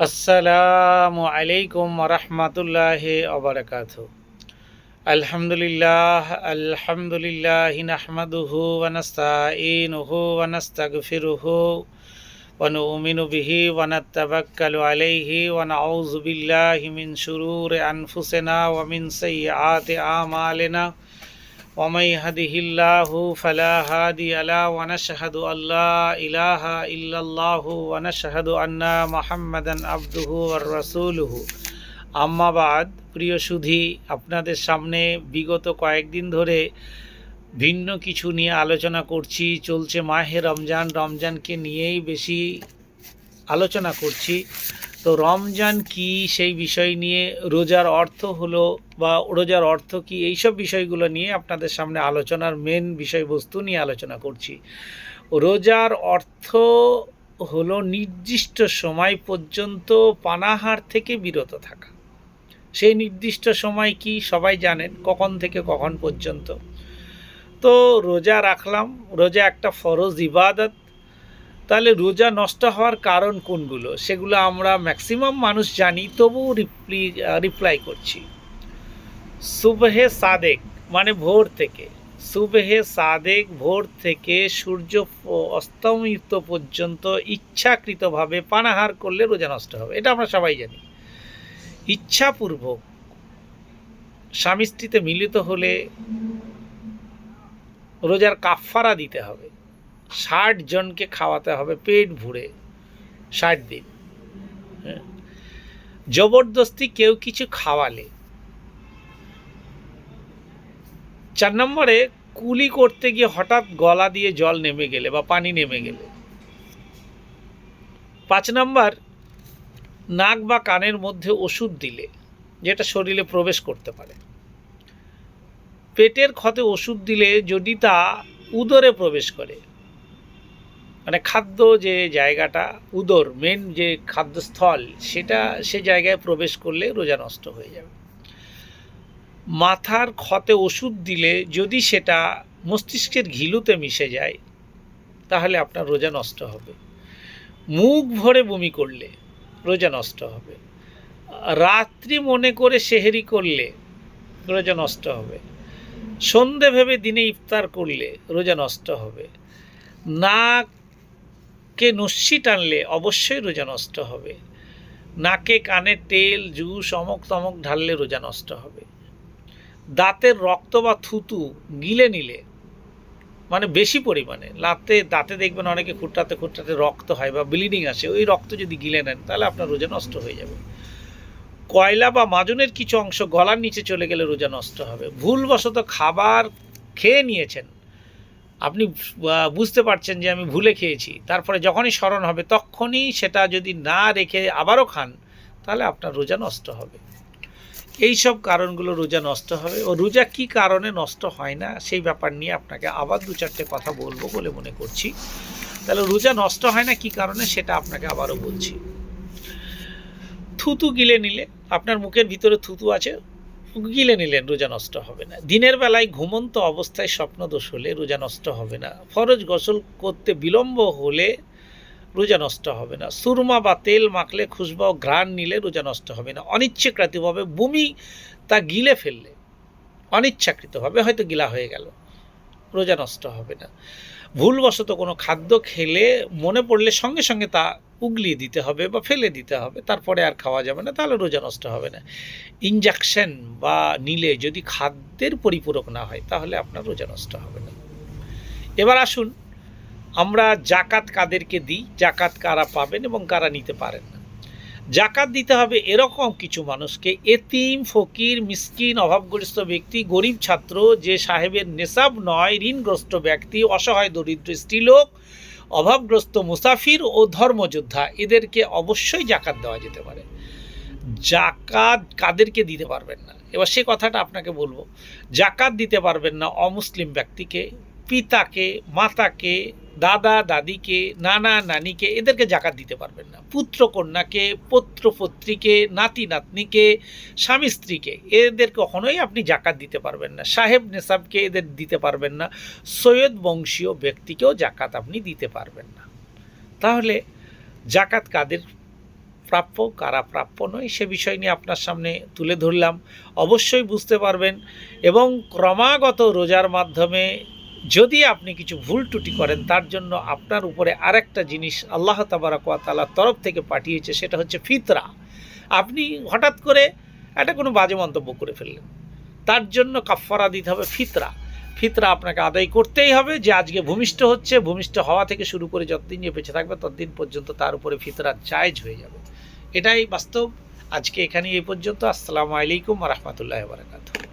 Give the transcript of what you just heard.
আসসালামু আলাইকুম রহমতুল্লাহি ওবারাকাতুহু। আলহামদুলিল্লাহ আলহামদুলিল্লাহি নাহমাদুহু ওয়া নাস্তাঈনুহু ওয়া নাস্তাগফিরুহু ওয়া নু'মিনু বিহি ওয়া নাতাওয়াক্কালু আলাইহি ওয়া নাউযু বিল্লাহি মিন শুরুরি আনফুসিনা ওয়া মিন সাইয়্যাতি আমালিনা ওয়া মান ইয়াহদিহিল্লাহু ফালা হাদিয়া লাহু ওয়া নাশহাদু আল্লা ইলাহা ইল্লাল্লাহু ওয়া নাশহাদু আন্না মুহাম্মাদান আবদুহু ওয়ার রাসূলুহু। আম্মা বাদ, প্রিয় সুধী, আপনাদের সামনে বিগত কয়েকদিন ধরে ভিন্ন কিছু নিয়ে আলোচনা করছি। চলছে মাহে রমজান, রমজানকে নিয়েই বেশি আলোচনা করছি। তো রমজান কি, সেই বিষয় নিয়ে, রোজার অর্থ হলো বা রোজার অর্থ কি, এইসব বিষয়গুলো নিয়ে আপনাদের সামনে আলোচনার মেন বিষয়বস্তু নিয়ে আলোচনা করছি। রোজার অর্থ হলো নির্দিষ্ট সময় পর্যন্ত পানাহার থেকে বিরত থাকা। সেই নির্দিষ্ট সময় কি সবাই জানেন, কখন থেকে কখন পর্যন্ত। তো রোজা রাখলাম, রোজা একটা ফরজ ইবাদত। তাহলে রোজা নষ্ট হওয়ার কারণ কোনগুলো, সেগুলো আমরা ম্যাক্সিমাম মানুষ জানি, তবুও রিপ্লাই করছি। সুবহে সাদেক মানে ভোর থেকে, সুবহে সাদেক ভোর থেকে সূর্য অস্তমিত পর্যন্ত ইচ্ছাকৃতভাবে পানাহার করলে রোজা নষ্ট হবে, এটা আমরা সবাই জানি। ইচ্ছাপূর্বক স্বামী স্ত্রীতে মিলিত হলে রোজার কাফারা দিতে হবে, 60 জনকে খাওয়াতে হবে পেট ভরে 60 দিন। জবরদস্তি কেউ কিছু খাওয়ালে। 4 নম্বরে কুলি করতে গিয়ে হঠাৎ গলা দিয়ে জল নেমে গেলে বা পানি নেমে গেলে। 5 নম্বর নাক বা কানের মধ্যে ওষুধ দিলে, যেটা শরীরে প্রবেশ করতে পারে। পেটের ক্ষতে ওষুধ দিলে যদি তা উদরে প্রবেশ করে, মানে খাদ্য যে জায়গাটা, উদর মেন যে খাদ্যস্থল, সেটা সে জায়গায় প্রবেশ করলে রোজা নষ্ট হয়ে যাবে। মাথার ক্ষতে ওষুধ দিলে যদি সেটা মস্তিষ্কের ঘিলুতে মিশে যায়, তাহলে আপনার রোজা নষ্ট হবে। মুখ ভরে বমি করলে রোজা নষ্ট হবে। রাত্রি মনে করে সেহেরি করলে রোজা নষ্ট হবে। সন্ধে ভেবে দিনে ইফতার করলে রোজা নষ্ট হবে। নাকে নস্যি টানলে অবশ্যই রোজা নষ্ট হবে। নাকে কানে তেল, জুস, অমক তমক ঢাললে রোজা নষ্ট হবে। দাঁতের রক্ত বা থুতু গিলে নিলে, মানে বেশি পরিমাণে দাঁতে দেখবেন অনেকে খুঁটটাতে খুঁটটাতে রক্ত হয় বা ব্লিডিং আসে, ওই রক্ত যদি গিলে নেন তাহলে আপনার রোজা নষ্ট হয়ে যাবে। কয়লা বা মাজনের কিছু অংশ গলার নিচে চলে গেলে রোজা নষ্ট হবে। ভুলবশত খাবার খেয়ে নিয়েছেন, আপনি বুঝতে পারছেন যে আমি ভুলে খেয়েছি, তারপরে যখনই স্মরণ হবে তখনই সেটা যদি না রেখে আবারও খান, তাহলে আপনার রোজা নষ্ট হবে। এই সব কারণগুলো রোজা নষ্ট হবে। ও রোজা কি কারণে নষ্ট হয় না, সেই ব্যাপার নিয়ে আপনাকে আবার 2-4টে কথা বলবো বলে মনে করছি। তাহলে রোজা নষ্ট হয় না কি কারণে, সেটা আপনাকে আবারও বলছি। থুতু গিলে নিলে, আপনার মুখের ভিতরে থুতু আছে, গিলে নিলেন, রোজা নষ্ট হবে না। দিনের বেলায় ঘুমন্ত অবস্থায় স্বপ্নদোষ হলে রোজা নষ্ট হবে না। ফরজ গোসল করতে বিলম্ব হলে রোজা নষ্ট হবে না। সুরমা বা তেল মাখলে, খুশবা ও ঘ্রাণ নিলে রোজা নষ্ট হবে না। অনিচ্ছাকৃতভাবে বমি তা গিলে ফেললে, অনিচ্ছাকৃতভাবে হয়তো গিলা হয়ে গেল, রোজা নষ্ট হবে না। ভুলবশত কোনো খাদ্য খেলে মনে পড়লে সঙ্গে সঙ্গে তা উগলিয়ে দিতে হবে বা ফেলে দিতে হবে, তারপরে আর খাওয়া যাবে না, তাহলে রোজা নষ্ট হবে না। ইনজেকশন বা নিলে যদি খাদ্যের পরিপূরক না হয়, তাহলে আপনার রোজা নষ্ট হবে না। এবার আসুন, আমরা জাকাত কাদেরকে দিই, জাকাত কারা পাবেন এবং কারা নিতে পারেন না। জাকাত দিতে হবে এরকম কিছু মানুষকে: এতিম, ফকির, মিসকিন, অভাবগ্রস্ত ব্যক্তি, গরিব ছাত্র, যে সাহেবের নেশাব নয়, ঋণগ্রস্ত ব্যক্তি, অসহায় দরিদ্র স্ত্রীলোক, অভাবগ্রস্ত মুসাফির ও ধর্মযোদ্ধা, এদেরকে অবশ্যই জাকাত দেওয়া যেতে পারে। জাকাত কাদেরকে দিতে পারবেন না, এবার সে কথাটা আপনাকে বলবো। জাকাত দিতে পারবেন না অমুসলিম ব্যক্তিকে, পিতাকে, মাতাকে, দাদা দাদিকে, নানা নানিকে, এদেরকে জাকাত দিতে পারবেন না। পুত্র কন্যাকে, পৌত্র পত্রীকে, নাতি নাতনিকে, স্বামী স্ত্রীকে, এদের কখনোই আপনি জাকাত দিতে পারবেন না। সাহেব নেশাবকে এদের দিতে পারবেন না। সৈয়দ বংশীয় ব্যক্তিকেও জাকাত আপনি দিতে পারবেন না। তাহলে জাকাত কাদের প্রাপ্য কারা প্রাপ্য নয় সে বিষয় নিয়ে আপনার সামনে তুলে ধরলাম। অবশ্যই বুঝতে পারবেন এবং ক্রমাগত রোজার মাধ্যমে যদি আপনি কিছু ভুল ত্রুটি করেন তার জন্য আপনার উপরে আরেকটা জিনিস আল্লাহ তাবারাক ওয়া তাআলার তরফ থেকে পাঠিয়েছে, সেটা হচ্ছে ফিতরা। আপনি হঠাৎ করে একটা কোনো বাজে মন্তব্য করে ফেললেন, তার জন্য কাফফারা দিতে হবে ফিতরা। ফিতরা আপনাকে আদায় করতেই হবে। যে আজকে ভূমিষ্ঠ হচ্ছে, ভূমিষ্ঠ হওয়া থেকে শুরু করে যতদিন যে বেঁচে থাকবে ততদিন পর্যন্ত তার উপরে ফিতরা জায়েজ হয়ে যাবে। এটাই বাস্তব। আজকে এখানেই এই পর্যন্ত। আসসালামু আলাইকুম ওয়া রাহমাতুল্লাহি ওয়া বারাকাতুহু।